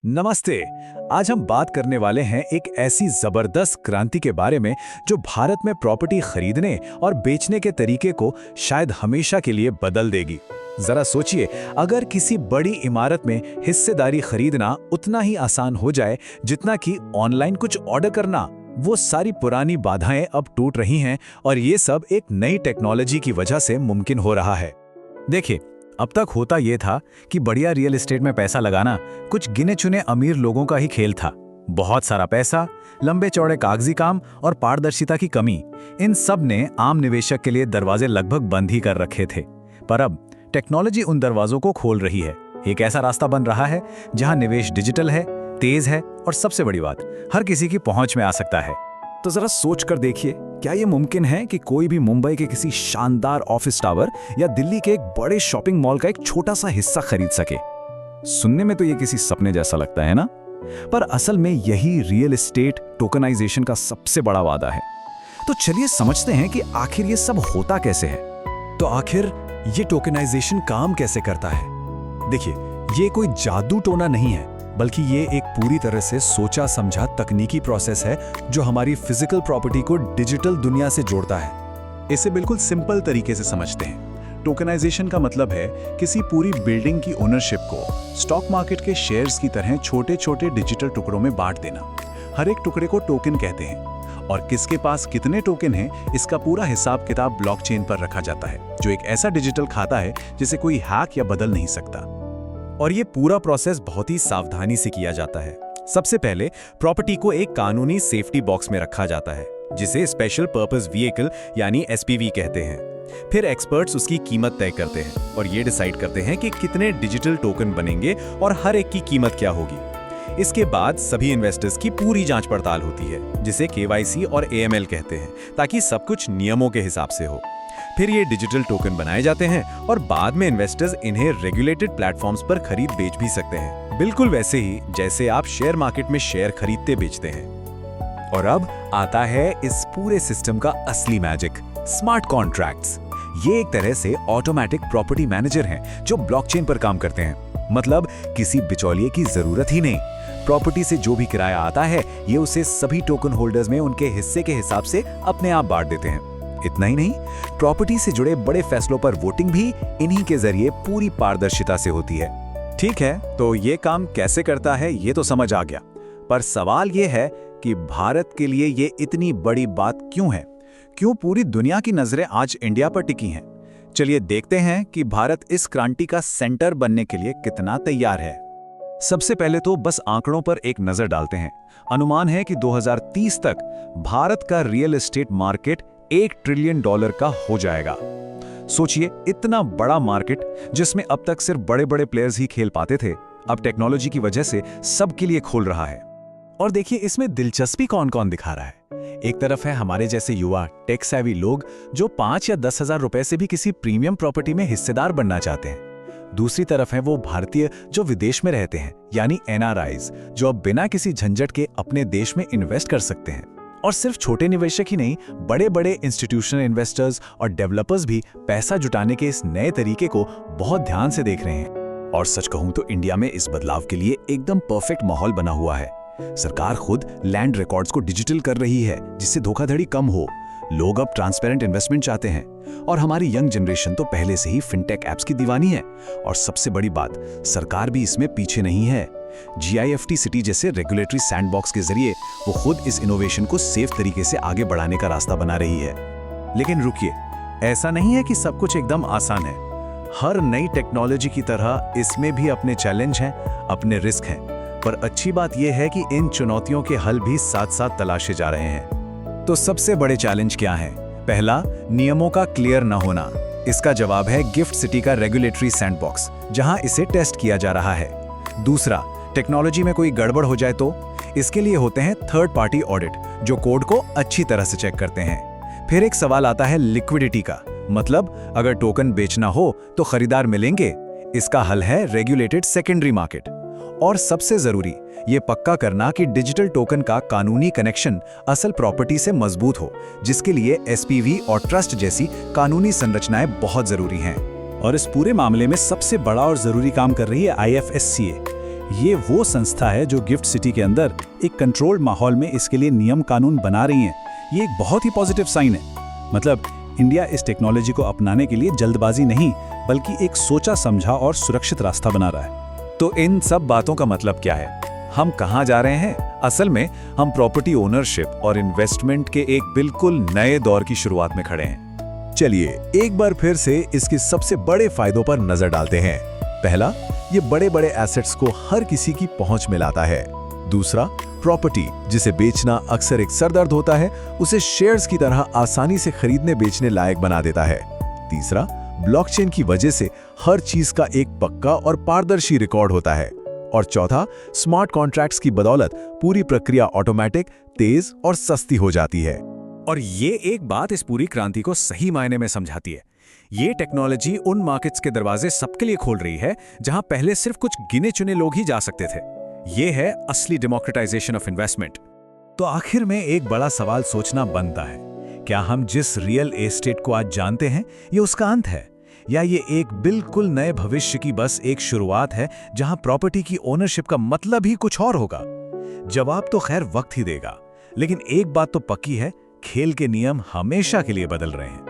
नमस्ते। आज हम बात करने वाले हैं एक ऐसी जबरदस्त क्रांति के बारे में जो भारत में प्रॉपर्टी खरीदने और बेचने के तरीके को शायद हमेशा के लिए बदल देगी। जरा सोचिए, अगर किसी बड़ी इमारत में हिस्सेदारी खरीदना उतना ही आसान हो जाए जितना कि ऑनलाइन कुछ ऑर्डर करना। वो सारी पुरानी बाधाएं अब टूट रही हैं और ये सब एक नई टेक्नोलॉजी की वजह से मुमकिन हो रहा है। देखिए, अब तक होता यह था कि बढ़िया रियल एस्टेट में पैसा लगाना कुछ गिने चुने अमीर लोगों का ही खेल था। बहुत सारा पैसा, लंबे चौड़े कागजी काम और पारदर्शिता की कमी, इन सब ने आम निवेशक के लिए दरवाजे लगभग बंद ही कर रखे थे। पर अब टेक्नोलॉजी उन दरवाजों को खोल रही है। एक ऐसा रास्ता बन रहा है जहां निवेश डिजिटल है, तेज है और सबसे बड़ी बात, हर किसी की पहुंच में आ सकता है। तो जरा सोच कर देखिए, क्या ये मुमकिन है कि कोई भी मुंबई के किसी शानदार ऑफिस टावर या दिल्ली के एक बड़े शॉपिंग मॉल का एक छोटा सा हिस्सा खरीद सके? सुनने में तो ये किसी सपने जैसा लगता है ना, पर असल में यही रियल एस्टेट टोकनाइजेशन का सबसे बड़ा वादा है। तो चलिए समझते हैं कि आखिर ये सब होता कैसे है। तो आखिर ये टोकनाइजेशन काम कैसे करता है? देखिए, ये कोई जादू टोना नहीं है, बल्कि ये एक पूरी तरह से सोचा समझा तकनीकी प्रोसेस है जो हमारी फिजिकल प्रॉपर्टी को डिजिटल दुनिया से जोड़ता है। इसे बिल्कुल सिंपल तरीके से समझते हैं। टोकनाइजेशन का मतलब है किसी पूरी बिल्डिंग की ओनरशिप को स्टॉक मार्केट के शेयर्स की तरह छोटे छोटे डिजिटल टुकड़ों में बांट देना। हर एक टुकड़े को टोकन कहते हैं और किसके पास कितने टोकन हैं इसका पूरा हिसाब किताब ब्लॉकचेन पर रखा जाता है, जो एक ऐसा डिजिटल खाता है जिसे कोई हैक या बदल नहीं सकता। और ये पूरा प्रोसेस बहुत ही सावधानी से किया जाता है। सबसे पहले प्रॉपर्टी को एक कानूनी सेफ्टी बॉक्स में रखा जाता है, जिसे स्पेशल पर्पस व्हीकल यानी एसपीवी कहते हैं। फिर एक्सपर्ट्स उसकी कीमत तय करते हैं और ये डिसाइड करते हैं कि कितने डिजिटल टोकन बनेंगे और हर एक की कीमत क्या होगी। इसके बाद सभी इन्वेस्टर्स की पूरी जांच पड़ताल होती है, जिसे केवाईसी और एएमएल कहते हैं, ताकि सब कुछ नियमों के हिसाब से हो। फिर ये डिजिटल टोकन बनाए जाते हैं और बाद में इन्वेस्टर्स इन्हें रेगुलेटेड प्लेटफॉर्म्स पर खरीद बेच भी सकते हैं, बिल्कुल वैसे ही जैसे आप शेयर मार्केट में शेयर खरीदते बेचते हैं। और अब आता है इस पूरे सिस्टम का असली मैजिक, स्मार्ट कॉन्ट्रैक्ट्स। ये एक तरह से ऑटोमेटिक प्रॉपर्टी मैनेजर हैं जो ब्लॉकचेन पर काम करते हैं। मतलब किसी बिचौलिए की जरूरत ही नहीं। प्रॉपर्टी से जो भी किराया आता है, ये उसे सभी टोकन होल्डर्स में उनके हिस्से के हिसाब से अपने आप बांट देते हैं। इतना ही नहीं, प्रॉपर्टी से जुड़े बड़े फैसलों पर वोटिंग भी इन्हीं के जरिए पूरी पारदर्शिता से होती है। ठीक है, तो ये काम कैसे करता है ये तो समझ आ गया, पर सवाल ये है कि भारत के लिए ये इतनी बड़ी बात क्यों है? क्यों पूरी दुनिया की नजरें आज इंडिया पर टिकी हैं? चलिए देखते हैं कि भारत इस क्रांति का सेंटर बनने के लिए कितना तैयार है। सबसे पहले तो बस आंकड़ों पर एक नजर डालते हैं। अनुमान है कि 2030 तक भारत का रियल एस्टेट मार्केट $1 ट्रिलियन का हो जाएगा। सोचिए, इतना बड़ा मार्केट जिसमें अब तक सिर्फ बड़े बड़े प्लेयर्स ही खेल पाते थे, अब टेक्नोलॉजी की वजह से सबके लिए खोल रहा है। और देखिए, इसमें दिलचस्पी कौन कौन दिखा रहा है। एक तरफ है हमारे जैसे युवा टेक सेवी लोग जो 5 या 10 हजार रुपए से भी किसी प्रीमियम प्रॉपर्टी में हिस्सेदार बनना चाहते हैं। दूसरी तरफ है वो भारतीय जो विदेश में रहते हैं, यानी एनआरआईज, जो अब बिना किसी झंझट के अपने देश में इन्वेस्ट कर सकते हैं। और सिर्फ छोटे निवेशक ही नहीं, बड़े बड़े इंस्टीट्यूशनल इन्वेस्टर्स और डेवलपर्स भी पैसा जुटाने के इस नए तरीके को बहुत ध्यान से देख रहे हैं। और सच कहूं तो इंडिया में इस बदलाव के लिए एकदम परफेक्ट माहौल बना हुआ है। सरकार खुद लैंड रिकॉर्ड्स को डिजिटल कर रही है, जिससे धोखाधड़ी कम हो। लोग अब ट्रांसपेरेंट इन्वेस्टमेंट चाहते हैं और हमारी यंग जनरेशन तो पहले से ही फिनटेक एप्स की दीवानी है। और सबसे बड़ी बात, सरकार भी इसमें पीछे नहीं है। GIFT सिटी जैसे रेगुलेटरी सैंडबॉक्स के जरिए वो खुद इस इनोवेशन को सेफ तरीके से आगे बढ़ाने का रास्ता बना रही है। लेकिन रुकिए, ऐसा नहीं है कि सब कुछ एकदम आसान है। हर नई टेक्नोलॉजी की तरह इसमें भी अपने चैलेंज हैं, अपने रिस्क हैं। पर अच्छी बात यह है कि इन चुनौतियों के हल भी साथ साथ तलाशे जा रहे हैं। तो सबसे बड़े चैलेंज क्या हैं? पहला, नियमों का क्लियर न होना। इसका जवाब है गिफ्ट सिटी का रेगुलेटरी सैंडबॉक्स, जहां इसे टेस्ट किया जा रहा है। दूसरा, टेक्नोलॉजी में कोई गड़बड़ हो जाए तो इसके लिए होते हैं थर्ड पार्टी ऑडिट, जो कोड को अच्छी तरह से चेक करते हैं। फिर एक सवाल आता है लिक्विडिटी का, मतलब अगर टोकन बेचना हो तो खरीदार मिलेंगे? इसका हल है रेगुलेटेड सेकेंडरी मार्केट। और सबसे जरूरी, ये पक्का करना कि डिजिटल टोकन का कानूनी कनेक्शन असल प्रॉपर्टी से मजबूत हो, जिसके लिए एसपीवी और ट्रस्ट जैसी कानूनी संरचनाएं बहुत जरूरी हैं। और इस पूरे मामले में सबसे बड़ा और जरूरी काम कर रही है IFSCA, ये वो संस्था है जो गिफ्ट सिटी के अंदर एक कंट्रोल्ड माहौल में इसके लिए नियम कानून बना रही है। ये एक बहुत ही पॉजिटिव साइन है। मतलब इंडिया इस टेक्नोलॉजी को अपनाने के लिए जल्दबाजी नहीं, बल्कि एक सोचा समझा और सुरक्षित रास्ता बना रहा है। तो इन सब बातों का मतलब क्या है? हम कहाँ जा रहे हैं? असल में हम प्रॉपर्टी ओनरशिप और इन्वेस्टमेंट के एक बिल्कुल नए दौर की शुरुआत में खड़े हैं। चलिए एक बार फिर से इसके सबसे बड़े फायदों पर नजर डालते हैं। पहला, ये बड़े बड़े एसेट्स को हर किसी की पहुंच में लाता है। दूसरा, प्रॉपर्टी जिसे बेचना अक्सर एक सरदर्द होता है, उसे शेयर्स की तरह आसानी से खरीदने बेचने लायक बना देता है। तीसरा, ब्लॉकचेन की वजह से हर चीज का एक पक्का और पारदर्शी रिकॉर्ड होता है। और चौथा, स्मार्ट कॉन्ट्रैक्ट्स की बदौलत पूरी प्रक्रिया ऑटोमेटिक, तेज और सस्ती हो जाती है। और ये एक बात इस पूरी क्रांति को सही मायने में समझाती है। ये टेक्नोलॉजी उन मार्केट्स के दरवाजे सबके लिए खोल रही है जहां पहले सिर्फ कुछ गिने चुने लोग ही जा सकते थे। ये है असली डेमोक्रेटाइजेशन ऑफ इन्वेस्टमेंट। तो आखिर में एक बड़ा सवाल सोचना बनता है, क्या हम जिस रियल एस्टेट को आज जानते हैं ये उसका अंत है, या ये एक बिल्कुल नए भविष्य की बस एक शुरुआत है जहां प्रॉपर्टी की ओनरशिप का मतलब ही कुछ और होगा? जवाब तो खैर वक्त ही देगा, लेकिन एक बात तो पक्की है, खेल के नियम हमेशा के लिए बदल रहे हैं।